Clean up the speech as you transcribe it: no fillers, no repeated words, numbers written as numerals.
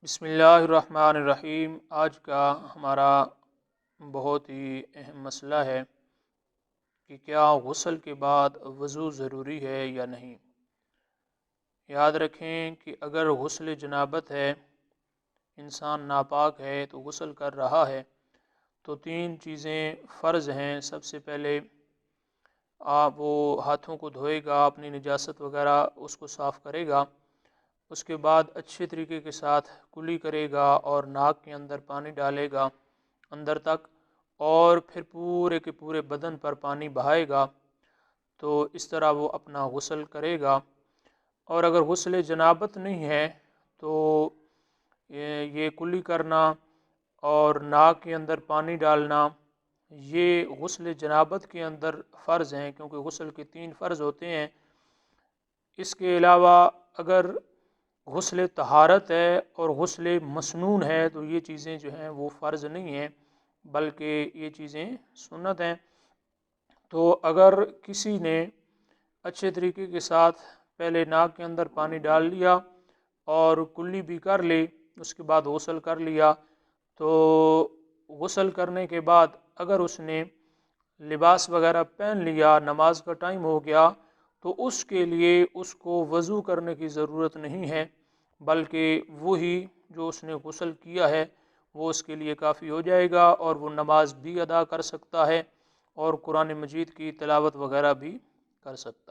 بسم اللہ الرحمن الرحیم۔ آج کا ہمارا بہت ہی اہم مسئلہ ہے کہ کیا غسل کے بعد وضو ضروری ہے یا نہیں۔ یاد رکھیں کہ اگر غسل جنابت ہے، انسان ناپاک ہے تو غسل کر رہا ہے تو تین چیزیں فرض ہیں۔ سب سے پہلے وہ ہاتھوں کو دھوئے گا، اپنی نجاست وغیرہ اس کو صاف کرے گا، اس کے بعد اچھے طریقے کے ساتھ کلی کرے گا اور ناک کے اندر پانی ڈالے گا اندر تک، اور پھر پورے کے پورے بدن پر پانی بہائے گا۔ تو اس طرح وہ اپنا غسل کرے گا۔ اور اگر غسل جنابت نہیں ہے تو یہ کلی کرنا اور ناک کے اندر پانی ڈالنا یہ غسل جنابت کے اندر فرض ہیں، کیونکہ غسل کے تین فرض ہوتے ہیں۔ اس کے علاوہ اگر غسل طہارت ہے اور غسل مسنون ہے تو یہ چیزیں جو ہیں وہ فرض نہیں ہیں بلکہ یہ چیزیں سنت ہیں۔ تو اگر کسی نے اچھے طریقے کے ساتھ پہلے ناک کے اندر پانی ڈال لیا اور کلی بھی کر لی، اس کے بعد غسل کر لیا، تو غسل کرنے کے بعد اگر اس نے لباس وغیرہ پہن لیا، نماز کا ٹائم ہو گیا، تو اس کے لیے اس کو وضو کرنے کی ضرورت نہیں ہے، بلکہ وہی جو اس نے غسل کیا ہے وہ اس کے لیے کافی ہو جائے گا، اور وہ نماز بھی ادا کر سکتا ہے اور قرآن مجید کی تلاوت وغیرہ بھی کر سکتا ہے۔